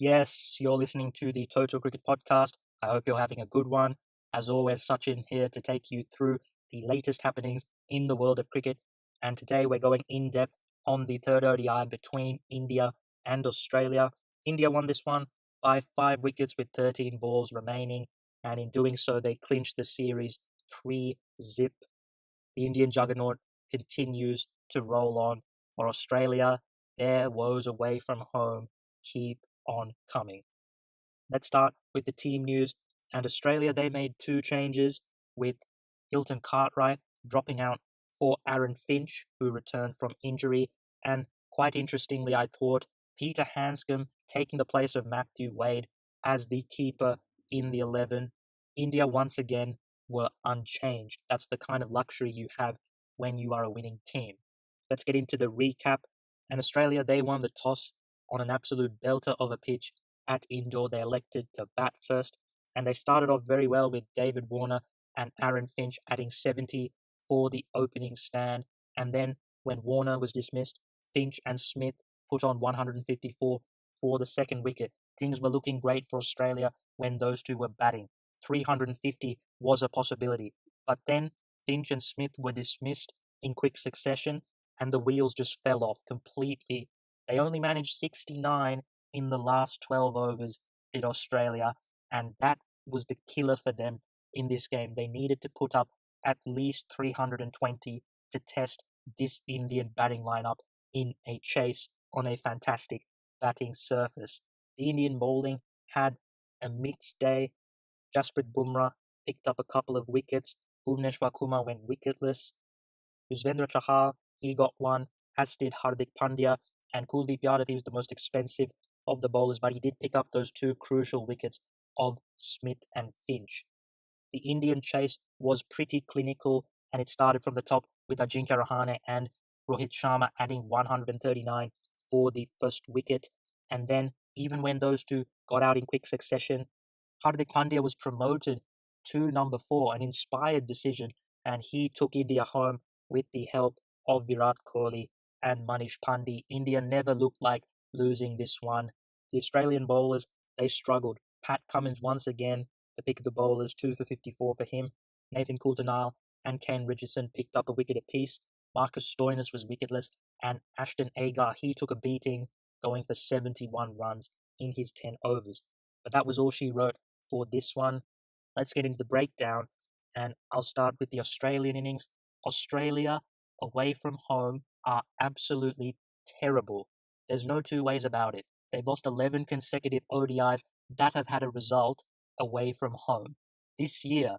Yes, you're listening to the Total Cricket Podcast. I hope you're having a good one. As always, Sachin here to take you through the latest happenings in the world of cricket. And today we're going in depth on the third ODI between India and Australia. India won this one by 5 wickets with 13 balls remaining, and in doing so, they clinched the series 3-zip. The Indian juggernaut continues to roll on. For Australia, their woes away from home keep on coming. Let's start with the team news. And Australia, they made two changes, with Hilton Cartwright dropping out for Aaron Finch, who returned from injury. And quite interestingly, I thought Peter Hanscom taking the place of Matthew Wade as the keeper in the 11. India once again were unchanged. That's the kind of luxury you have when you are a winning team. Let's get into the recap. And Australia, they won the toss on an absolute belter of a pitch at indoor. They elected to bat first, and they started off very well with David Warner and Aaron Finch adding 70 for the opening stand. And then when Warner was dismissed, Finch and Smith put on 154 for the second wicket. Things were looking great for Australia when those two were batting. 350 was a possibility. But then Finch and Smith were dismissed in quick succession, and the wheels just fell off completely. They only managed 69 in the last 12 overs, did Australia, and that was the killer for them in this game. They needed to put up at least 320 to test this Indian batting lineup in a chase on a fantastic batting surface. The Indian bowling had a mixed day. Jasprit Bumrah picked up a couple of wickets. Bhuvneshwar Kumar went wicketless. Yuzvendra Chahal, he got one, as did Hardik Pandya, and Kuldeep Yadav, he was the most expensive of the bowlers, but he did pick up those two crucial wickets of Smith and Finch. The Indian chase was pretty clinical, and it started from the top with Ajinkya Rahane and Rohit Sharma adding 139 for the first wicket. And then, even when those two got out in quick succession, Hardik Pandya was promoted to number 4, an inspired decision, and he took India home with the help of Virat Kohli and Manish Pandey. India never looked like losing this one. The Australian bowlers, they struggled. Pat Cummins once again, the pick of the bowlers, 2 for 54 for him. Nathan Coulter-Nile and Kane Richardson picked up a wicket apiece. Marcus Stoinis was wicketless, and Ashton Agar, he took a beating, going for 71 runs in his 10 overs. But that was all she wrote for this one. Let's get into the breakdown, and I'll start with the Australian innings. Australia, away from home, are absolutely terrible. There's no two ways about it. They've lost 11 consecutive ODIs that have had a result away from home. This year,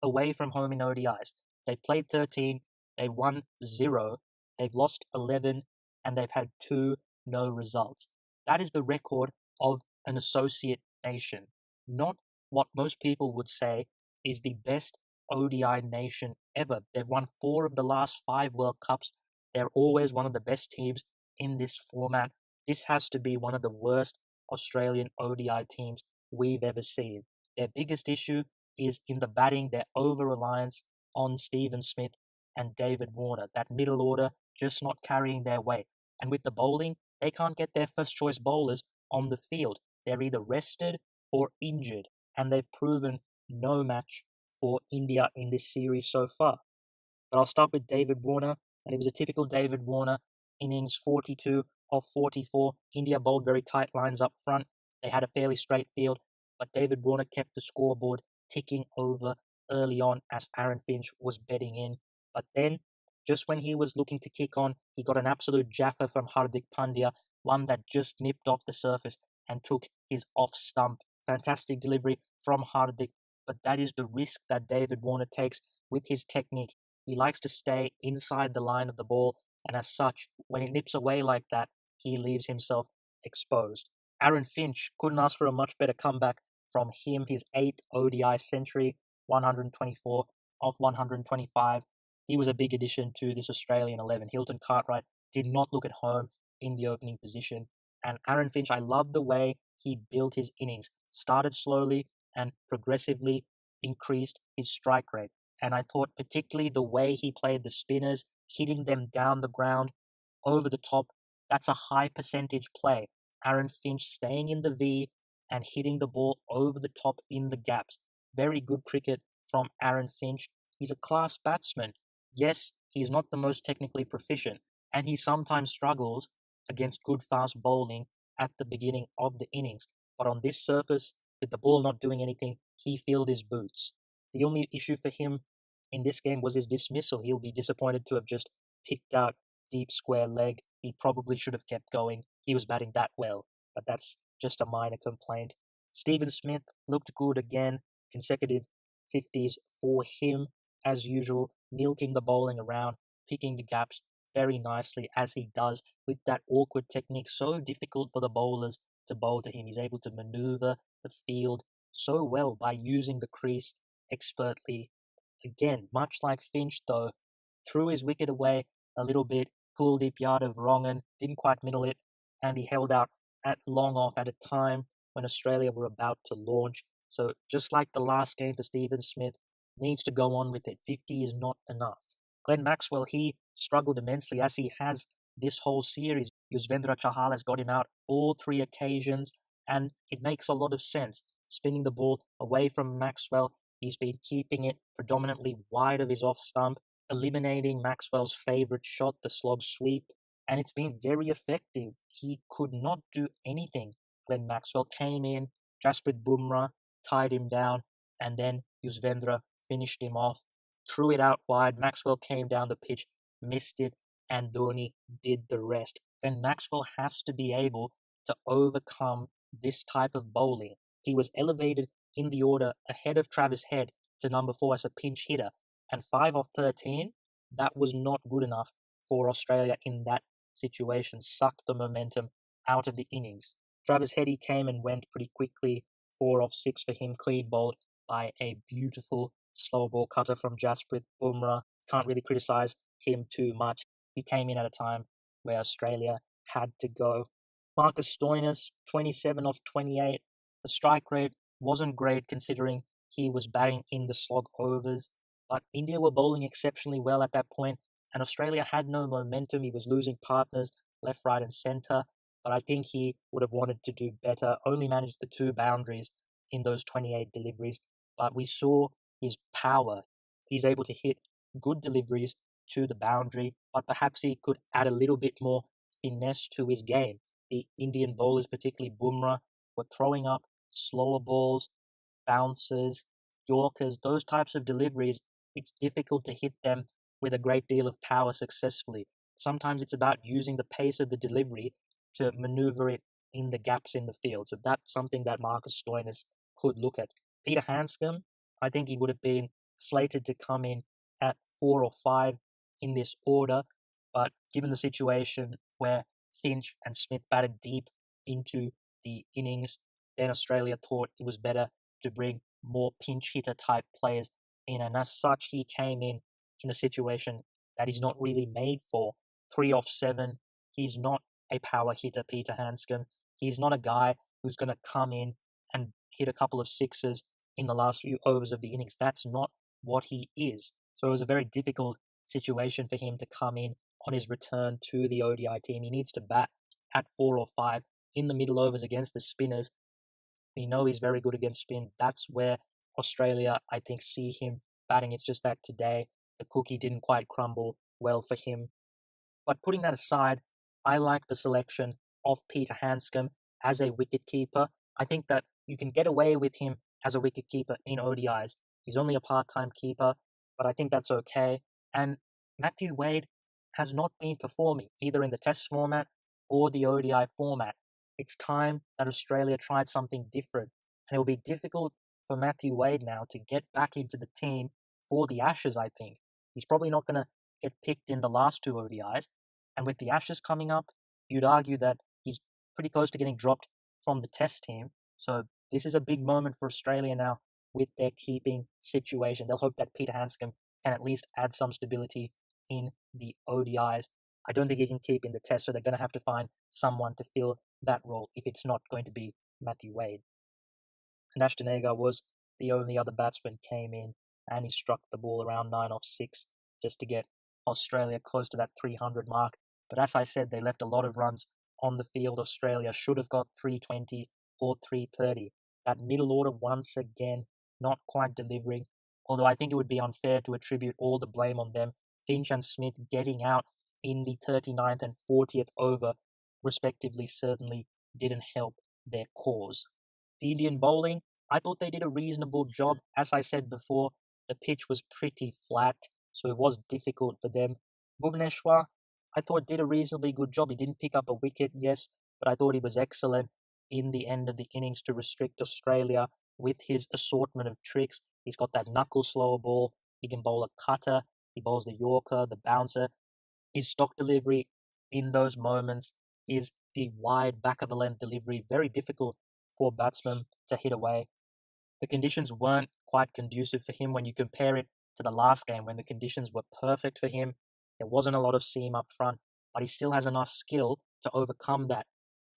away from home in ODIs, they've played 13, they've won 0, they've lost 11, and they've had 2 no results. That is the record of an associate nation, not what most people would say is the best ODI nation ever. They've won 4 of the last 5 World Cups. They're always one of the best teams in this format. This has to be one of the worst Australian ODI teams we've ever seen. Their biggest issue is in the batting, their over-reliance on Stephen Smith and David Warner. That middle order just not carrying their weight. And with the bowling, they can't get their first-choice bowlers on the field. They're either rested or injured, and they've proven no match for India in this series so far. But I'll start with David Warner, and it was a typical David Warner innings, 42 of 44. India bowled very tight lines up front. They had a fairly straight field, but David Warner kept the scoreboard ticking over early on as Aaron Finch was bedding in. But then, just when he was looking to kick on, he got an absolute jaffer from Hardik Pandya, one that just nipped off the surface and took his off stump. Fantastic delivery from Hardik, but that is the risk that David Warner takes with his technique. He likes to stay inside the line of the ball, and as such, when it nips away like that, he leaves himself exposed. Aaron Finch couldn't ask for a much better comeback from him, his 8th ODI century, 124 of 125. He was a big addition to this Australian 11. Hilton Cartwright did not look at home in the opening position. And Aaron Finch, I love the way he built his innings. Started slowly and progressively increased his strike rate. And I thought particularly the way he played the spinners, hitting them down the ground, over the top, that's a high percentage play. Aaron Finch staying in the V and hitting the ball over the top in the gaps. Very good cricket from Aaron Finch. He's a class batsman. Yes, he's not the most technically proficient, and he sometimes struggles against good fast bowling at the beginning of the innings. But on this surface, with the ball not doing anything, he filled his boots. The only issue for him in this game was his dismissal. He'll be disappointed to have just picked out deep square leg. He probably should have kept going. He was batting that well, but that's just a minor complaint. Stephen Smith looked good again, consecutive 50s for him, as usual, milking the bowling around, picking the gaps very nicely as he does with that awkward technique, so difficult for the bowlers to bowl to him. He's able to maneuver the field so well by using the crease expertly. Again, much like Finch though, threw his wicket away a little bit, Kuldeep Yadav wrong'un, didn't quite middle it, and he held out at long off at a time when Australia were about to launch. So just like the last game for Stephen Smith, needs to go on with it. 50 is not enough. Glenn Maxwell, he struggled immensely as he has this whole series. Yuzvendra Chahal has got him out all three occasions, and it makes a lot of sense. Spinning the ball away from Maxwell, he's been keeping it predominantly wide of his off stump, eliminating Maxwell's favourite shot, the slog sweep, and it's been very effective. He could not do anything. Glenn Maxwell came in, Jasprit Bumrah tied him down, and then Yuzvendra finished him off, threw it out wide. Maxwell came down the pitch, missed it, and Dhoni did the rest. Then Maxwell has to be able to overcome this type of bowling. He was elevated in the order ahead of Travis Head to number 4 as a pinch hitter, and 5 off 13, that was not good enough for Australia in that situation, sucked the momentum out of the innings. Travis Head, he came and went pretty quickly, 4 off 6 for him, clean bowled by a beautiful slow ball cutter from Jasprit Bumrah. Can't really criticise him too much. He came in at a time where Australia had to go. Marcus Stoinis, 27 off 28. The strike rate wasn't great considering he was batting in the slog overs, but India were bowling exceptionally well at that point, and Australia had no momentum. He was losing partners left, right, and centre, but I think he would have wanted to do better. Only managed the 2 boundaries in those 28 deliveries, but we saw his power. He's able to hit good deliveries to the boundary, but perhaps he could add a little bit more finesse to his game. The Indian bowlers, particularly Bumrah, were throwing up slower balls, bounces, yorkers, those types of deliveries. It's difficult to hit them with a great deal of power successfully. Sometimes it's about using the pace of the delivery to maneuver it in the gaps in the field. So that's something that Marcus Stoinis could look at. Peter Handscomb, I think he would have been slated to come in at 4 or 5 in this order, but given the situation where Finch and Smith batted deep into the innings, then Australia thought it was better to bring more pinch hitter type players in, and as such he came in a situation that he's not really made for. 3 off 7, he's not a power hitter, Peter Handscomb. He's not a guy who's going to come in and hit a couple of sixes in the last few overs of the innings. That's not what he is. So it was a very difficult situation for him to come in on his return to the ODI team. He needs to bat at 4 or 5 in the middle overs against the spinners. We know he's very good against spin. That's where Australia, I think, see him batting. It's just that today the cookie didn't quite crumble well for him. But putting that aside, I like the selection of Peter Handscomb as a wicketkeeper. I think that you can get away with him as a wicketkeeper in ODIs. He's only a part-time keeper, but I think that's okay. And Matthew Wade has not been performing either in the Test format or the ODI format. It's time that Australia tried something different, and it will be difficult for Matthew Wade now to get back into the team for the Ashes, I think. He's probably not going to get picked in the last 2 ODIs, and with the Ashes coming up, you'd argue that he's pretty close to getting dropped from the Test team. So this is a big moment for Australia now with their keeping situation. They'll hope that Peter Handscomb can at least add some stability in the ODIs. I don't think he can keep in the Test, so they're going to have to find someone to fill that role if it's not going to be Matthew Wade. And Ashton Agar was the only other batsman came in, and he struck the ball around 9 off 6 just to get Australia close to that 300 mark. But as I said, they left a lot of runs on the field, Australia should have got 320 or 330. That middle order, once again, not quite delivering. Although I think it would be unfair to attribute all the blame on them. Finch and Smith getting out in the 39th and 40th over, respectively, certainly didn't help their cause. The Indian bowling, I thought they did a reasonable job. As I said before, the pitch was pretty flat, so it was difficult for them. Bhuvneshwar, I thought did a reasonably good job. He didn't pick up a wicket, yes, but I thought he was excellent in the end of the innings to restrict Australia with his assortment of tricks. He's got that knuckle slower ball. He can bowl a cutter. He bowls the Yorker, the bouncer. His stock delivery in those moments is the wide back of the length delivery, very difficult for batsmen to hit away. The conditions weren't quite conducive for him when you compare it to the last game when the conditions were perfect for him. There wasn't a lot of seam up front, but he still has enough skill to overcome that.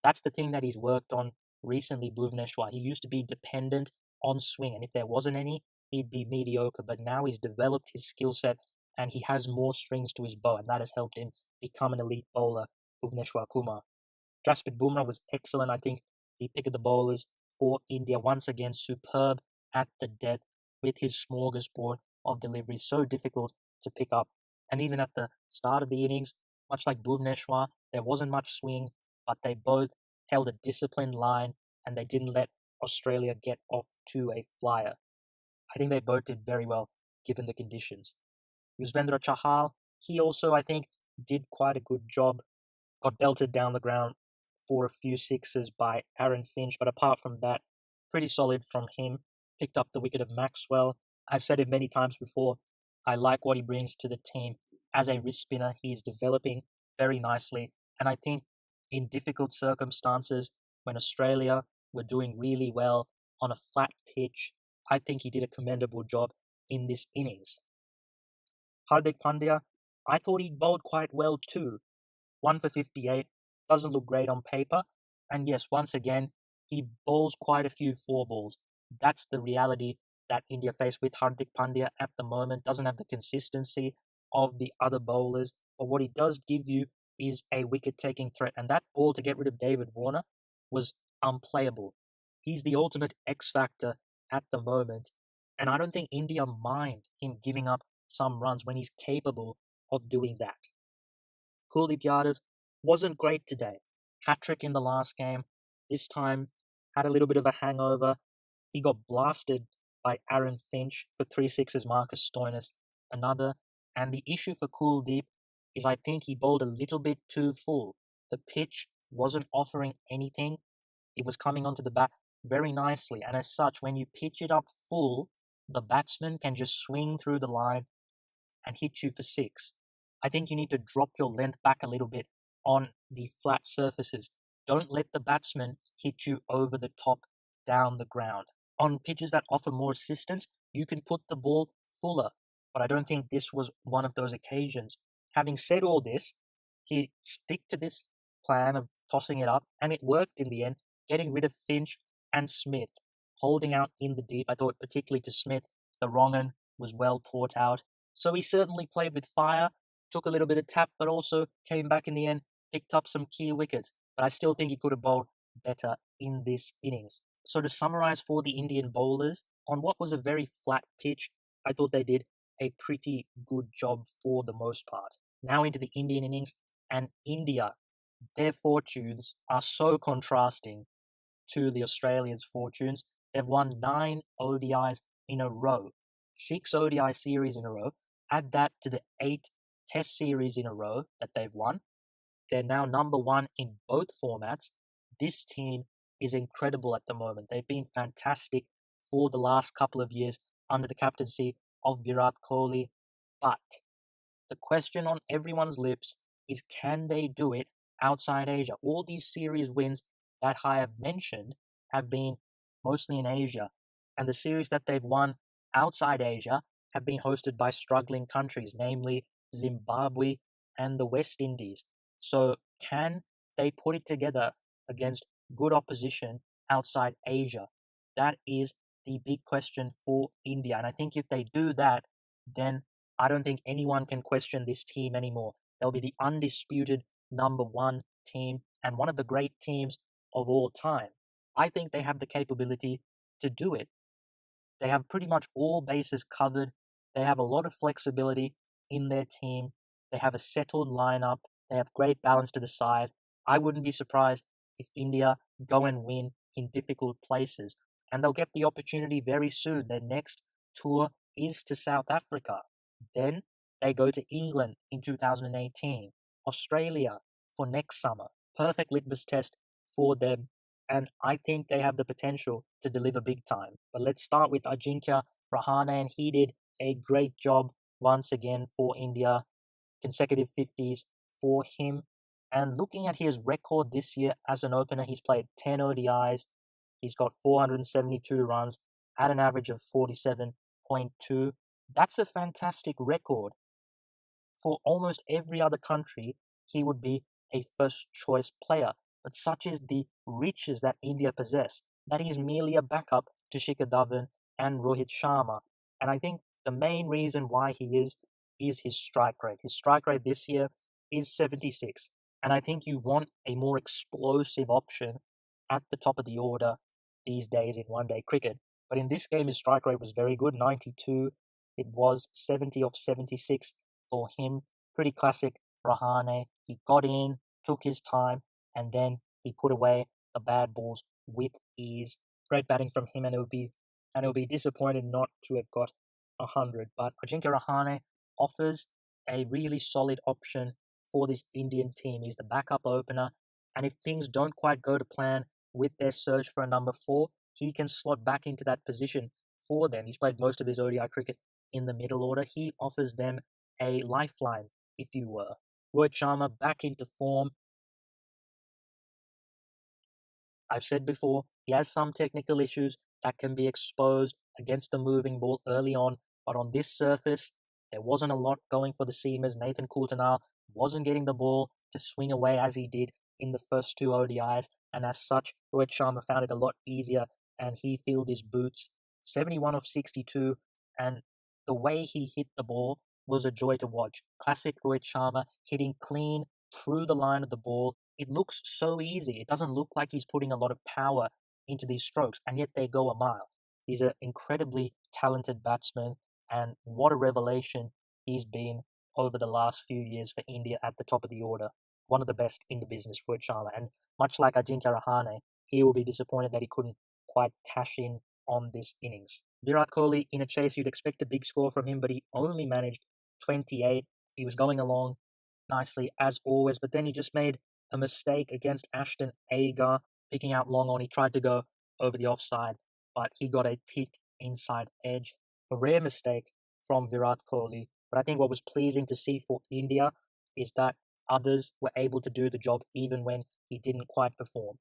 That's the thing that he's worked on recently, Bhuvneshwar. He used to be dependent on swing, and if there wasn't any, he'd be mediocre. But now he's developed his skill set, and he has more strings to his bow, and that has helped him become an elite bowler, Bhuvneshwar Kumar. Jasprit Bumrah was excellent, I think. The pick of the bowlers for India, once again, superb at the death with his smorgasbord of deliveries, so difficult to pick up. And even at the start of the innings, much like Bhuvneshwar, there wasn't much swing, but they both held a disciplined line and they didn't let Australia get off to a flyer. I think they both did very well given the conditions. Yuzvendra Chahal, he also, I think, did quite a good job. Got belted down the ground for a few sixes by Aaron Finch, but apart from that, pretty solid from him. Picked up the wicket of Maxwell. I've said it many times before, I like what he brings to the team. As a wrist spinner, he's developing very nicely, and I think in difficult circumstances, when Australia were doing really well on a flat pitch, I think he did a commendable job in this innings. Hardik Pandya, I thought he bowled quite well too. 1 for 58, doesn't look great on paper. And yes, once again, he bowls quite a few four balls. That's the reality that India face with Hardik Pandya at the moment. Doesn't have the consistency of the other bowlers, but what he does give you is a wicket-taking threat. And that ball to get rid of David Warner was unplayable. He's the ultimate X factor at the moment, and I don't think India mind him giving up some runs when he's capable of doing that. Kuldeep Yadav wasn't great today. Hat-trick in the last game. This time had a little bit of a hangover. He got blasted by Aaron Finch for 3 sixes, Marcus Stoinis, another. And the issue for Kuldeep is I think he bowled a little bit too full. The pitch wasn't offering anything. It was coming onto the bat very nicely. And as such, when you pitch it up full, the batsman can just swing through the line and hit you for 6. I think you need to drop your length back a little bit on the flat surfaces. Don't let the batsman hit you over the top down the ground. On pitches that offer more assistance, you can put the ball fuller, but I don't think this was one of those occasions. Having said all this, he stick to this plan of tossing it up, and it worked in the end, getting rid of Finch and Smith, holding out in the deep. I thought particularly to Smith, the wrong un was well thought out. So he certainly played with fire, took a little bit of tap, but also came back in the end, picked up some key wickets. But I still think he could have bowled better in this innings. So to summarize for the Indian bowlers, on what was a very flat pitch, I thought they did a pretty good job for the most part. Now into the Indian innings, and India, their fortunes are so contrasting to the Australians' fortunes. They've won 9 ODIs in a row, 6 ODI series in a row. Add that to the 8 Test series in a row that they've won. They're now number 1 in both formats. This team is incredible at the moment. They've been fantastic for the last couple of years under the captaincy of Virat Kohli. But the question on everyone's lips is, can they do it outside Asia? All these series wins that I have mentioned have been mostly in Asia. And the series that they've won outside Asia have been hosted by struggling countries, namely Zimbabwe and the West Indies. So can they put it together against good opposition outside Asia? That is the big question for India. And I think if they do that, then I don't think anyone can question this team anymore. They'll be the undisputed number 1 team and one of the great teams of all time. I think they have the capability to do it. They have pretty much all bases covered. They have a lot of flexibility in their team. They have a settled lineup. They have great balance to the side. I wouldn't be surprised if India go and win in difficult places. And they'll get the opportunity very soon. Their next tour is to South Africa. Then they go to England in 2018, Australia for next summer. Perfect litmus test for them, and I think they have the potential to deliver big time. But let's start with Ajinkya Rahane, and he did a great job once again for India. Consecutive 50s for him. And looking at his record this year as an opener, he's played 10 ODIs. He's got 472 runs at an average of 47.2. That's a fantastic record. For almost every other country, he would be a first choice player. But such is the riches that India possess that he's merely a backup to Shikhar Dhawan and Rohit Sharma. And I think the main reason why he is his strike rate. His strike rate this year is 76. And I think you want a more explosive option at the top of the order these days in one-day cricket. But in this game, his strike rate was very good, 92. It was 70 off 76 for him. Pretty classic Rahane. He got in, took his time, and then he put away the bad balls with ease. Great batting from him, and it would be disappointed not to have got 100. But Ajinkya Rahane offers a really solid option for this Indian team. He's the backup opener, and if things don't quite go to plan with their search for a number 4, he can slot back into that position for them. He's played most of his ODI cricket in the middle order. He offers them a lifeline, if you were. Rohit Sharma back into form. I've said before, he has some technical issues that can be exposed against the moving ball early on, but on this surface, there wasn't a lot going for the seamers. Nathan Coulter wasn't getting the ball to swing away as he did in the first 2 ODIs, and as such, Rohit Sharma found it a lot easier, and he filled his boots. 71 of 62, and the way he hit the ball was a joy to watch. Classic Rohit Sharma hitting clean through the line of the ball. It looks so easy. It doesn't look like he's putting a lot of power into these strokes, and yet they go a mile. He's an incredibly talented batsman, and what a revelation he's been over the last few years for India at the top of the order. One of the best in the business, Rohit Sharma. And much like Ajinkya Rahane, he will be disappointed that he couldn't quite cash in on this innings. Virat Kohli, in a chase, you'd expect a big score from him, but he only managed 28. He was going along nicely as always, but then he just made a mistake against Ashton Agar, picking out long on. He tried to go over the offside, but he got a thick inside edge. A rare mistake from Virat Kohli, but I think what was pleasing to see for India is that others were able to do the job even when he didn't quite perform.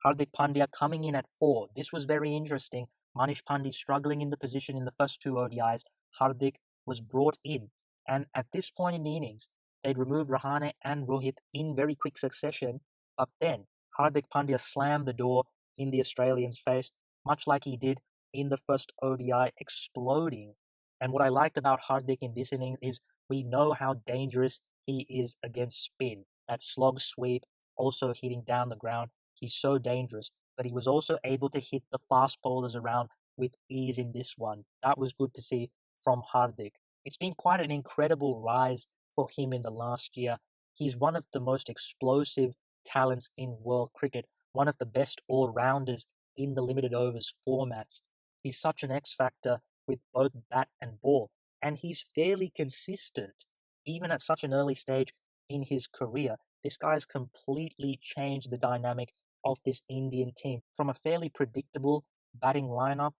Hardik Pandya coming in at 4. This was very interesting. Manish Pandey struggling in the position in the first 2 ODIs. Hardik was brought in, and at this point in the innings, they'd removed Rahane and Rohit in very quick succession, but then Hardik Pandya slammed the door in the Australians' face, much like he did in the first ODI, exploding. And what I liked about Hardik in this innings is we know how dangerous he is against spin. That slog sweep, also hitting down the ground. He's so dangerous, but he was also able to hit the fast bowlers around with ease in this one. That was good to see from Hardik. It's been quite an incredible rise for him in the last year. He's one of the most explosive talents in world cricket, one of the best all-rounders in the limited overs formats. He's such an X-factor with both bat and ball, and he's fairly consistent, even at such an early stage in his career. This guy's completely changed the dynamic of this Indian team. From a fairly predictable batting lineup,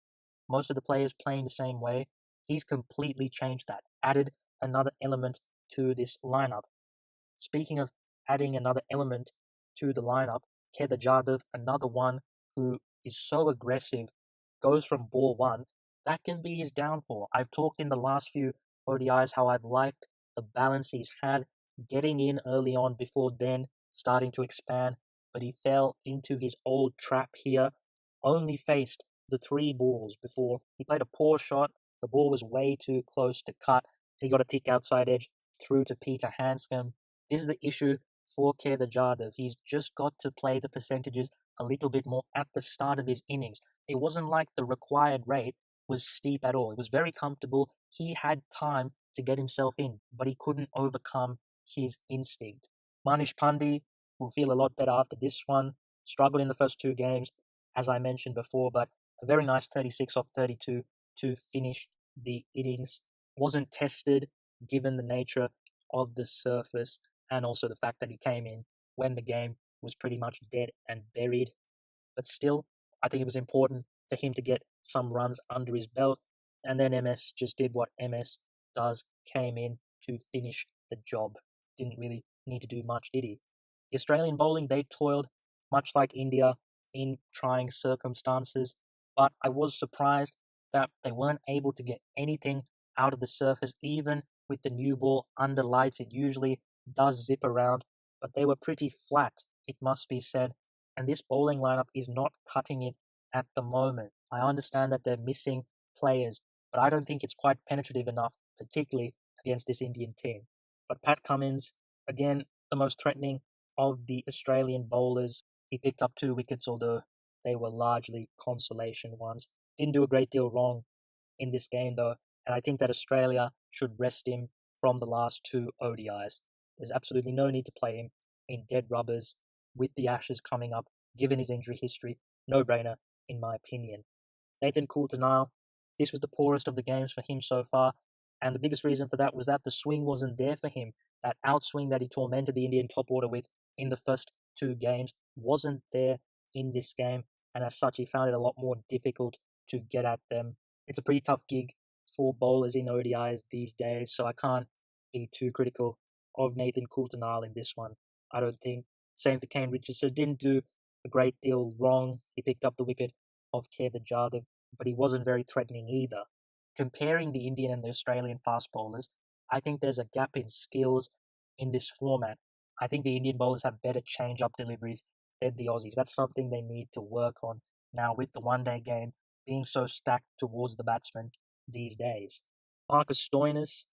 most of the players playing the same way, he's completely changed that, added another element to this lineup. Speaking of adding another element to the lineup, Kedar Jadhav, another one who is so aggressive, goes from ball 1, that can be his downfall. I've talked in the last few ODIs how I've liked the balance he's had, getting in early on before then starting to expand, but he fell into his old trap here, only faced the 3 balls before he played a poor shot. The ball was way too close to cut. He got a thick outside edge through to Peter Hanscom. This is the issue for Kedar Jadhav. He's just got to play the percentages a little bit more at the start of his innings. It wasn't like the required rate was steep at all. It was very comfortable. He had time to get himself in, but he couldn't overcome his instinct. Manish Pandey will feel a lot better after this one. Struggled in the first two games, as I mentioned before, but a very nice 36 off 32 to finish the innings. Wasn't tested given the nature of the surface and also the fact that he came in when the game was pretty much dead and buried. But still, I think it was important for him to get some runs under his belt. And then MS just did what MS does, came in to finish the job. Didn't really need to do much, did he? The Australian bowling, they toiled, much like India, in trying circumstances. But I was surprised that they weren't able to get anything out of the surface, even with the new ball under lights. It usually does zip around, but they were pretty flat, it must be said. And this bowling lineup is not cutting it at the moment. I understand that they're missing players, but I don't think it's quite penetrative enough, particularly against this Indian team. But Pat Cummins, again, the most threatening of the Australian bowlers. He picked up 2 wickets, although they were largely consolation ones. Didn't do a great deal wrong in this game, though, and I think that Australia should rest him from the last 2 ODIs. There's absolutely no need to play him in dead rubbers with the Ashes coming up, given his injury history. No-brainer, in my opinion. Nathan Coulter-Nile, this was the poorest of the games for him so far, and the biggest reason for that was that the swing wasn't there for him. That outswing that he tormented the Indian top order with in the first 2 games wasn't there in this game, and as such he found it a lot more difficult to get at them. It's a pretty tough gig for bowlers in ODIs these days, so I can't be too critical of Nathan Coulter-Nile in this one. I don't think. Same for Kane Richardson, didn't do a great deal wrong. He picked up the wicket of Kedar Jadhav, but he wasn't very threatening either. Comparing the Indian and the Australian fast bowlers, I think there's a gap in skills in this format. I think the Indian bowlers have better change-up deliveries than the Aussies. That's something they need to work on now with the one-day game being so stacked towards the batsmen these days. Marcus Stoinis,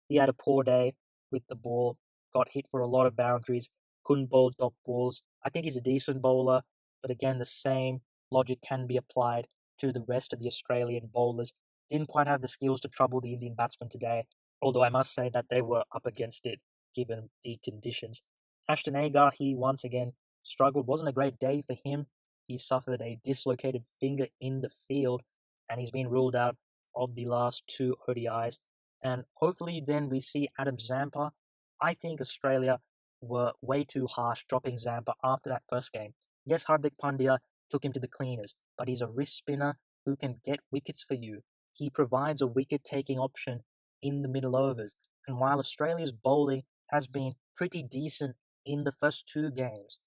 he had a poor day with the ball, got hit for a lot of boundaries, couldn't bowl top balls. I think he's a decent bowler, but again, the same logic can be applied to the rest of the Australian bowlers. Didn't quite have the skills to trouble the Indian batsmen today, although I must say that they were up against it given the conditions. Ashton Agar, he once again struggled. Wasn't a great day for him. He suffered a dislocated finger in the field, and he's been ruled out of the last 2 ODIs. And hopefully then we see Adam Zampa. I think Australia were way too harsh dropping Zampa after that first game. Yes, Hardik Pandya took him to the cleaners, but he's a wrist spinner who can get wickets for you. He provides a wicket-taking option in the middle overs. And while Australia's bowling has been pretty decent in the first 2 games,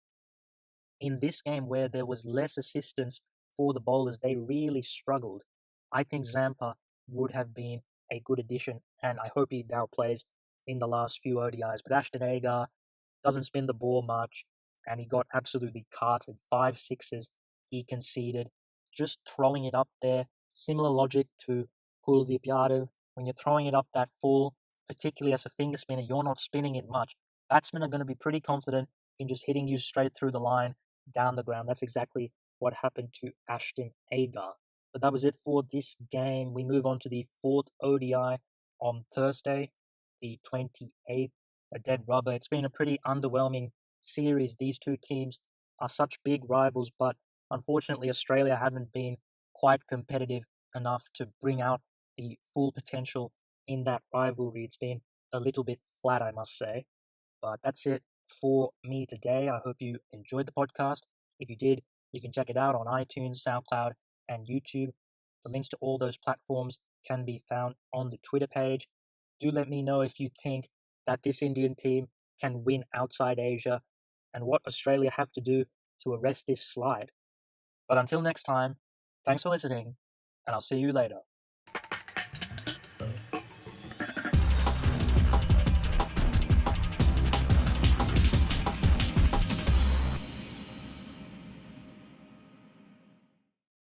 in this game where there was less assistance for the bowlers, they really struggled. I think Zampa would have been a good addition, and I hope he now plays in the last few ODIs. But Ashton Agar doesn't spin the ball much, and he got absolutely carted. 5 sixes he conceded. Just throwing it up there, similar logic to Kuldeep Yadav. When you're throwing it up that full, particularly as a finger spinner, you're not spinning it much. Batsmen are going to be pretty confident in just hitting you straight through the line, down the ground. That's exactly what happened to Ashton Agar. But that was it for this game. We move on to the 4th ODI on Thursday, the 28th, a dead rubber. It's been a pretty underwhelming series. These 2 teams are such big rivals, but unfortunately Australia haven't been quite competitive enough to bring out the full potential in that rivalry. It's been a little bit flat, I must say. But that's it for me today. I hope you enjoyed the podcast. If you did, you can check it out on iTunes, SoundCloud, and YouTube. The links to all those platforms can be found on the Twitter page. Do let me know if you think that this Indian team can win outside Asia and what Australia have to do to arrest this slide. But until next time, thanks for listening, and I'll see you later.